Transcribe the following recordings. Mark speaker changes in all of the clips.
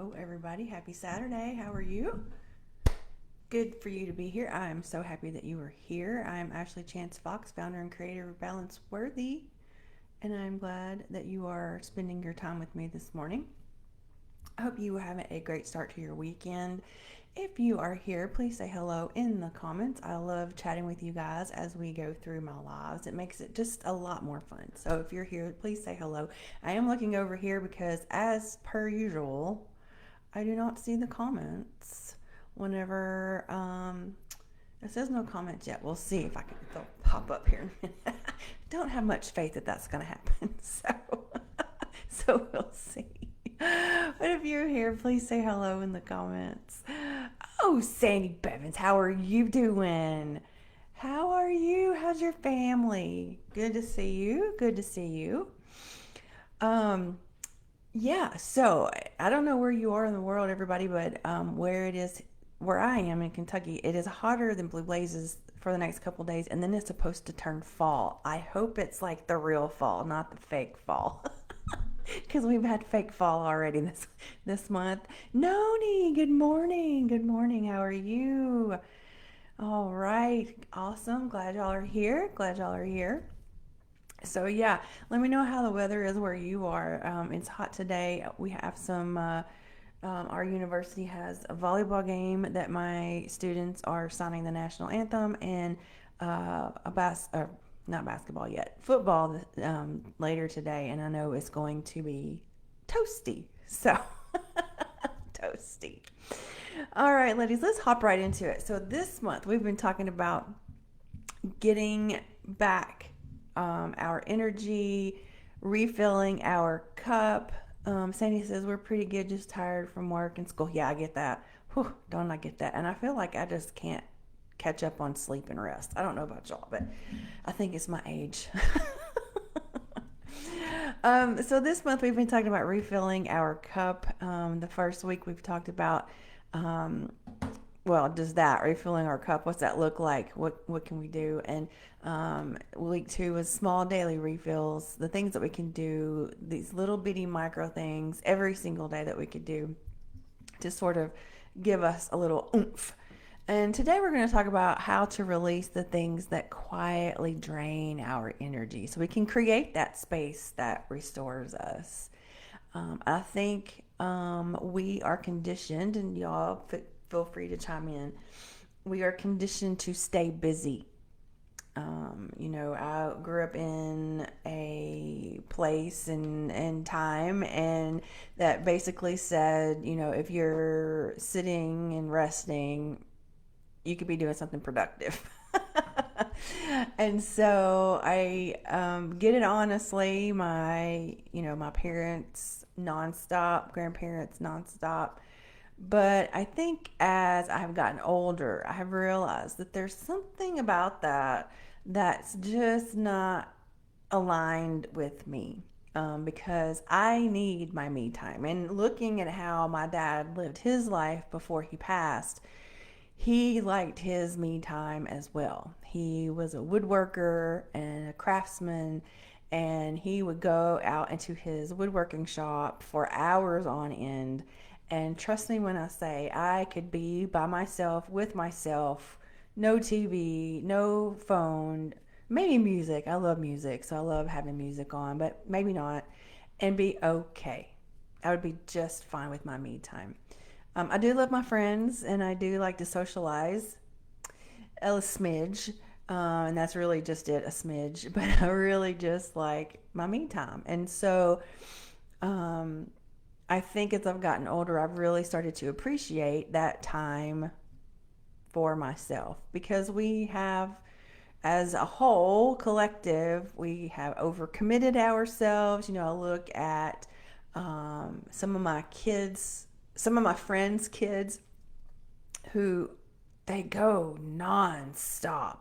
Speaker 1: Hello, everybody. Happy Saturday. How are you? Good for you to be here. I am so happy that you are here. I am Ashley Chance Fox, founder and creator of Balance Worthy, and I'm glad that you are spending your time with me this morning. I hope you are having a great start to your weekend. If you are here, please say hello in the comments. I love chatting with you guys as we go through my lives. It makes it just a lot more fun. So if you're here, please say hello. I am looking over here because, as per usual, I do not see the comments. Whenever it says no comments yet, we'll see if I can. They'll pop up here. Don't have much faith that that's going to happen. So we'll see. But if you're here, please say hello in the comments. Oh, Sandy Bevins, how are you doing? How are you? How's your family? Good to see you. Good to see you. Um, yeah, so I don't know where you are in the world, everybody, but where I am in Kentucky, it is hotter than blue blazes for the next couple days, and then it's supposed to turn fall. I hope it's like the real fall, not the fake fall, because we've had fake fall already this month. Noni, good morning. Good morning. How are you? All right, awesome. Glad y'all are here. Glad y'all are here. So yeah, let me know how the weather is where you are. It's hot today. We have our university has a volleyball game that my students are signing the national anthem and not basketball yet, football later today, and I know it's going to be toasty. So toasty. All right, ladies, let's hop right into it. So this month we've been talking about getting back our energy, refilling our cup. Sandy says we're pretty good, just tired from work and school. Yeah, I get that. Whew, don't I get that? And I feel like I just can't catch up on sleep and rest. I don't know about y'all, but I think it's my age. So this month we've been talking about refilling our cup. The first week we've talked about um, well, does that refilling our cup? What's that look like? What can we do? And week two was small daily refills, the things that we can do, these little bitty micro things every single day that we could do to sort of give us a little oomph. And today we're going to talk about how to release the things that quietly drain our energy so we can create that space that restores us. I think we are conditioned, and y'all feel free to chime in. We are conditioned to stay busy. I grew up in a place and time, and that basically said, if you're sitting and resting, you could be doing something productive. And so I get it honestly. My parents nonstop, grandparents nonstop. But I think as I have gotten older, I have realized that there's something about that that's just not aligned with me. Because I need my me time. And looking at how my dad lived his life before he passed, he liked his me time as well. He was a woodworker and a craftsman, and he would go out into his woodworking shop for hours on end. And trust me when I say I could be by myself, with myself, no TV, no phone, maybe music. I love music, so I love having music on, but maybe not, and be okay. I would be just fine with my me time. I do love my friends, and I do like to socialize a smidge, and that's really just it, a smidge. But I really just like my me time, and so um, I think as I've gotten older, I've really started to appreciate that time for myself because we have, as a whole collective, we have overcommitted ourselves. I look at some of my kids, some of my friends' kids who they go nonstop.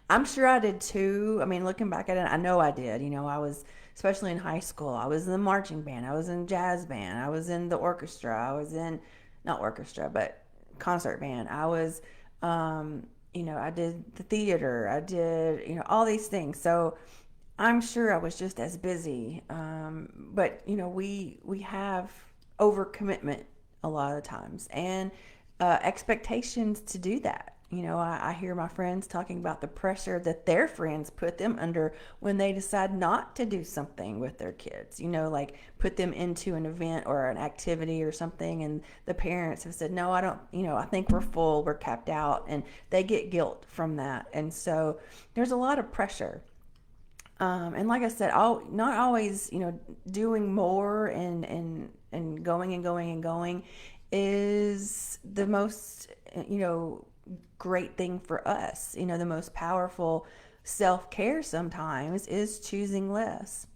Speaker 1: I'm sure I did too. Looking back at it, I know I did. I was, especially in high school, I was in the marching band, I was in jazz band, I was in the orchestra, I was in, not orchestra, but concert band. I was, I did the theater, I did, all these things. So I'm sure I was just as busy. But we have overcommitment a lot of times, and expectations to do that. I hear my friends talking about the pressure that their friends put them under when they decide not to do something with their kids, like put them into an event or an activity or something. And the parents have said, no, I don't, I think we're full, we're capped out. And they get guilt from that. And so there's a lot of pressure. And like I said, not always, doing more and going and going and going is the most, great thing for us. The most powerful self care sometimes is choosing less.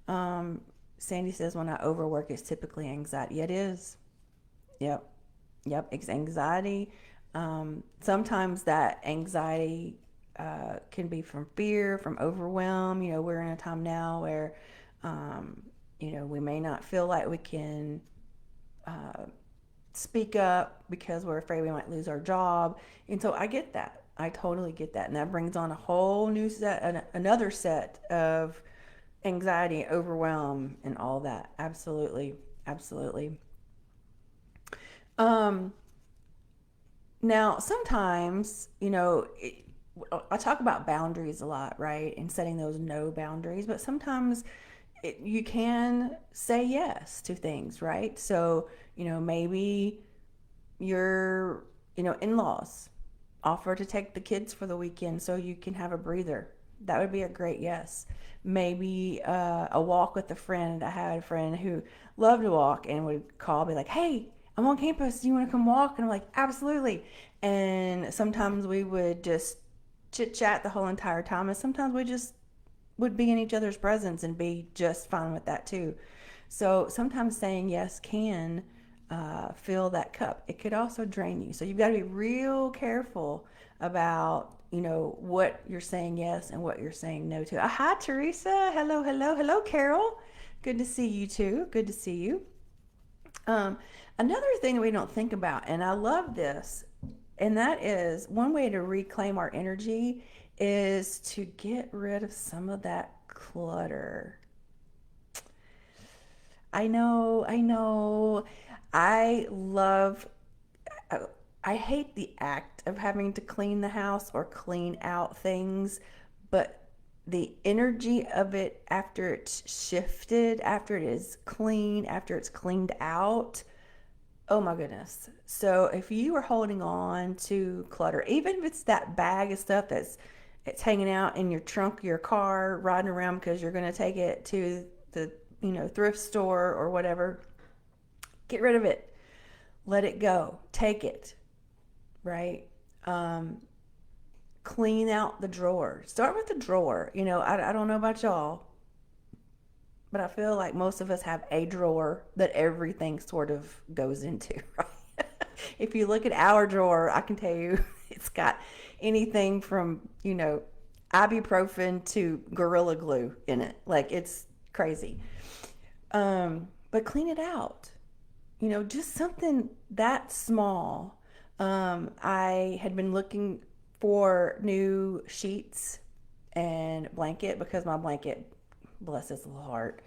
Speaker 1: Sandy says, when I overwork, it's typically anxiety. Yeah, it is. Yep. Yep. It's anxiety. Sometimes that anxiety can be from fear, from overwhelm. We're in a time now where, we may not feel like we can speak up because we're afraid we might lose our job. And so I get that. I totally get that. And that brings on a whole new set, another set of anxiety, overwhelm, and all that. Absolutely. Absolutely. Um, Now, sometimes, I talk about boundaries a lot, right? And setting those no boundaries, but sometimes you can say yes to things, right? So, maybe your, in-laws offer to take the kids for the weekend so you can have a breather. That would be a great yes. Maybe a walk with a friend. I had a friend who loved to walk and would call, be like, hey, I'm on campus. Do you want to come walk? And I'm like, absolutely. And sometimes we would just chit chat the whole entire time. And sometimes we just would be in each other's presence and be just fine with that too. So sometimes saying yes can fill that cup. It could also drain you. So you've got to be real careful about what you're saying yes and what you're saying no to. Hi, Teresa. Hello, hello, hello, Carol. Good to see you too. Good to see you. Um, Another thing that we don't think about, and I love this, and that is one way to reclaim our energy is to get rid of some of that clutter. I know, I know. I love, I, I hate the act of having to clean the house or clean out things, but the energy of it after it's shifted, after it is clean, after it's cleaned out, oh my goodness. So if you are holding on to clutter, even if it's that bag of stuff it's hanging out in your trunk of your car, riding around because you're going to take it to the thrift store or whatever, get rid of it. Let it go. Take it, right? Um, Clean out the drawer. Start with the drawer. I don't know about y'all, but I feel like most of us have a drawer that everything sort of goes into, right? If you look at our drawer, I can tell you it's got anything from, ibuprofen to Gorilla Glue in it. Like it's crazy. But clean it out. Just something that small. I had been looking for new sheets and blanket because my blanket, bless his little heart,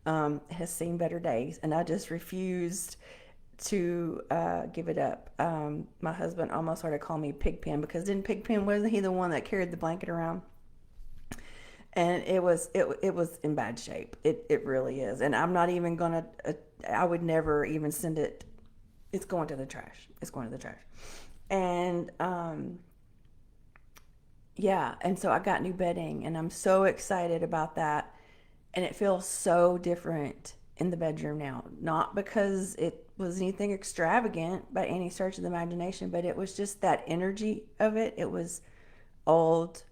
Speaker 1: has seen better days, and I just refused to give it up. My husband almost started calling me Pigpen because didn't Pigpen, wasn't he the one that carried the blanket around? And it was in bad shape. It really is, and I'm not even gonna. I would never even send it. It's going to the trash. It's going to the trash, and yeah, and so I got new bedding, and I'm so excited about that. And it feels so different in the bedroom now. Not because it was anything extravagant by any stretch of the imagination, but it was just that energy of it. It was old.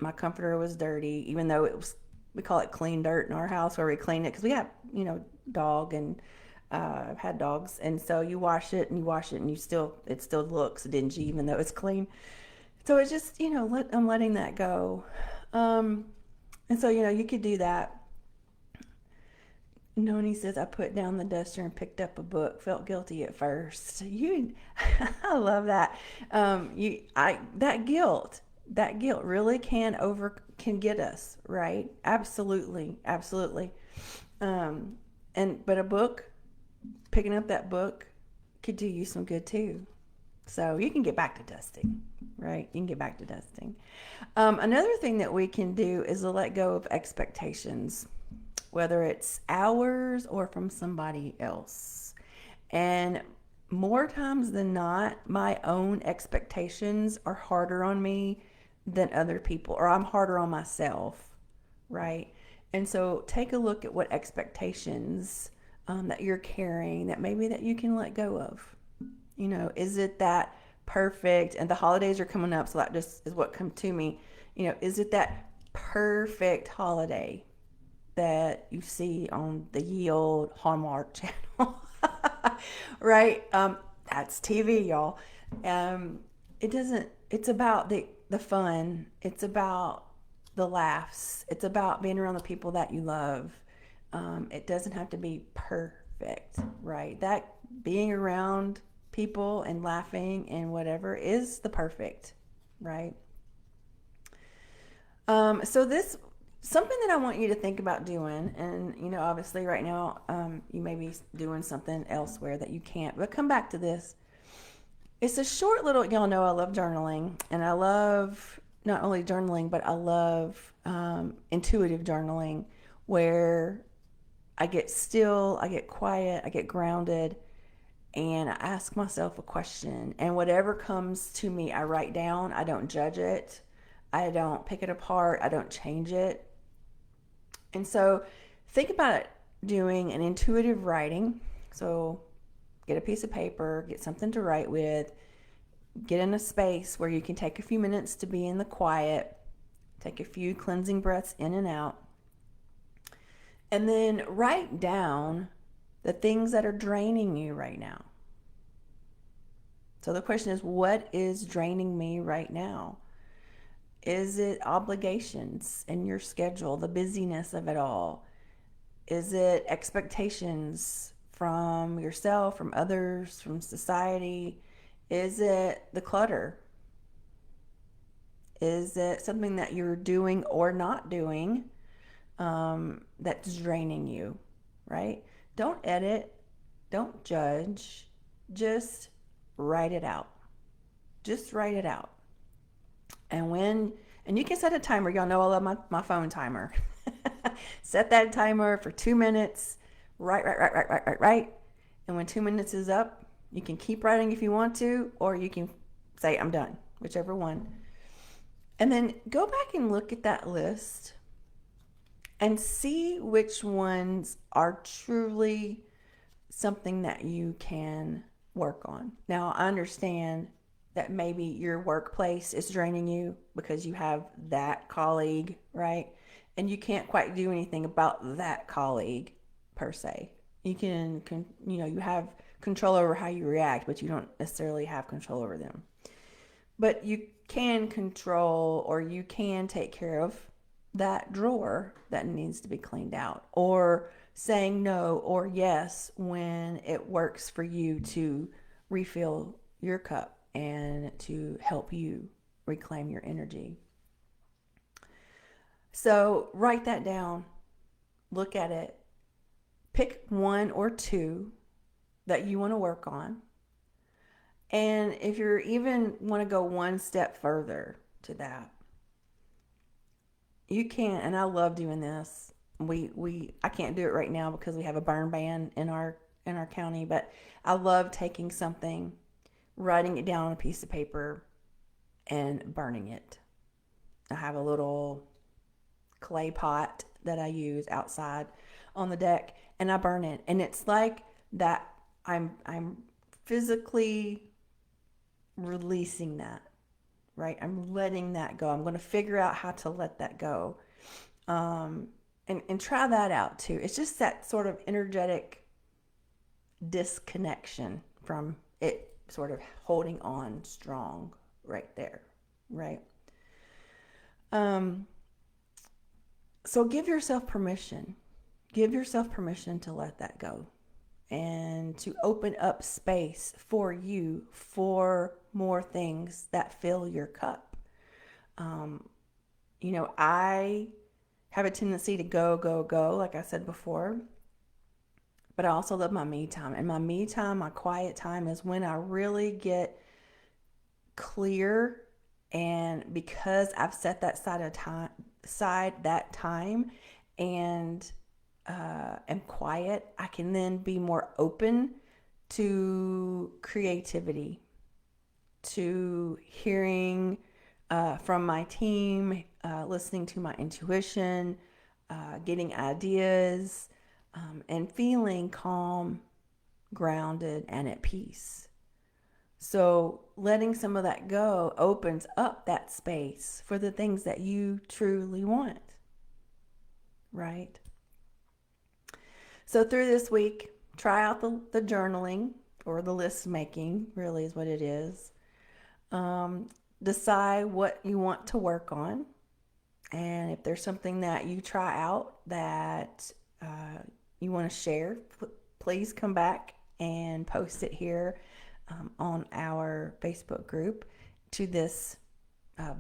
Speaker 1: My comforter was dirty, even though it was, we call it clean dirt in our house where we clean it because we have, dog and had dogs. And so you wash it and you wash it and it still looks dingy even though it's clean. So it's just, I'm letting that go. And so, you could do that. Noni says, I put down the duster and picked up a book. Felt guilty at first. I love that. That guilt really can get us, right? Absolutely, absolutely. But a book, picking up that book. could do you some good too. So you can get back to dusting, right? You can get back to dusting. Another thing that we can do is to let go of expectations, whether it's ours or from somebody else. And more times than not, my own expectations are harder on me than other people, or I'm harder on myself, right? And so take a look at what expectations that you're carrying that maybe that you can let go of. Is it that perfect? And the holidays are coming up, so that just is what come to me. Is it that perfect holiday that you see on the ye old Hallmark channel? Right? That's TV, y'all. It doesn't. It's about the fun. It's about the laughs. It's about being around the people that you love. It doesn't have to be perfect, right? That being around people and laughing and whatever is the perfect, right? So this something that I want you to think about doing, and obviously right now, you may be doing something elsewhere that you can't, but come back to this. It's a short little, y'all know I love journaling, and I love not only journaling, but I love intuitive journaling, where I get still, I get quiet, I get grounded, and I ask myself a question. And whatever comes to me, I write down. I don't judge it, I don't pick it apart, I don't change it. And so think about doing an intuitive writing. So get a piece of paper, get something to write with, get in a space where you can take a few minutes to be in the quiet, take a few cleansing breaths in and out, and then write down the things that are draining you right now. So the question is, what is draining me right now? Is it obligations in your schedule, the busyness of it all? Is it expectations from yourself, from others, from society? Is it the clutter? Is it something that you're doing or not doing that's draining you, right? Don't edit, don't judge, just write it out. Just write it out. And you can set a timer. Y'all know I love my phone timer. Set that timer for 2 minutes. Write. And when 2 minutes is up, you can keep writing if you want to, or you can say, I'm done, whichever one. And then go back and look at that list and see which ones are truly something that you can work on. Now, I understand that maybe your workplace is draining you because you have that colleague, right? And you can't quite do anything about that colleague per se. You have control over how you react, but you don't necessarily have control over them. But you can control, or you can take care of that drawer that needs to be cleaned out, or saying no or yes when it works for you to refill your cup and to help you reclaim your energy. So write that down, look at it, pick one or two that you want to work on. And if you even want to go one step further to that, you can. And I love doing this. I can't do it right now because we have a burn ban in our county, but I love taking something, writing it down on a piece of paper, and burning it. I have a little clay pot that I use outside on the deck, and I burn it. And it's like that I'm physically releasing that, right? I'm letting that go. I'm going to figure out how to let that go. And try that out too. It's just that sort of energetic disconnection from it sort of holding on strong right there, right? Um, so give yourself permission. Give yourself permission to let that go and to open up space for you for more things that fill your cup. I have a tendency to go, go, go, like I said before. but I also love my me time. And my me time, my quiet time, is when I really get clear. And because I've set that side that time, and am quiet, I can then be more open to creativity, to hearing from my team, listening to my intuition, getting ideas, and feeling calm, grounded, and at peace. So, letting some of that go opens up that space for the things that you truly want, right? So, through this week, try out the journaling, or the list making, really is what it is. Um, Decide what you want to work on. And if there's something that you try out that you want to share, please come back and post it here on our Facebook group to this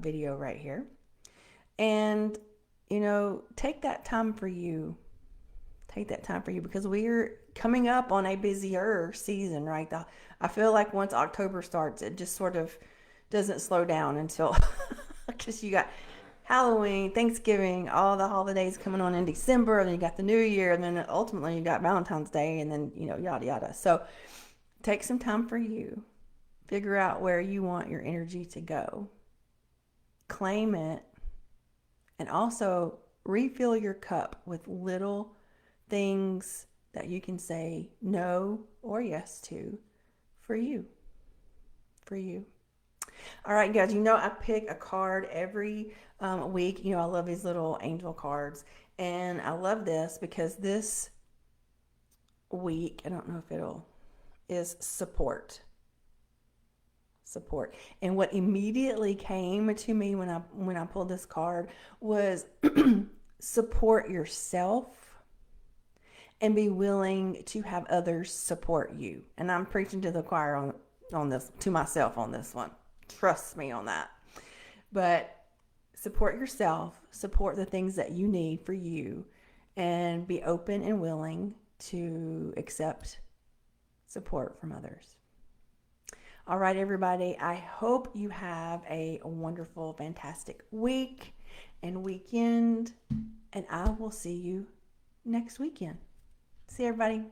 Speaker 1: video right here. And, take that time for you. Take that time for you, because we're coming up on a busier season, right? I feel like once October starts, it just sort of doesn't slow down until because you got Halloween, Thanksgiving, all the holidays coming on in December, and then you got the New Year, and then ultimately you got Valentine's Day, and then, yada yada. So take some time for you. Figure out where you want your energy to go. Claim it, and also refill your cup with little things that you can say no or yes to for you. For you. All right, guys, I pick a card every week. I love these little angel cards. And I love this because this week, I don't know if is support. Support. And what immediately came to me when I pulled this card was support yourself and be willing to have others support you. And I'm preaching to the choir on this, to myself on this one. Trust me on that. But support yourself, support the things that you need for you, and be open and willing to accept support from others. All right, everybody, I hope you have a wonderful, fantastic week and weekend, and I will see you next weekend. See you, everybody.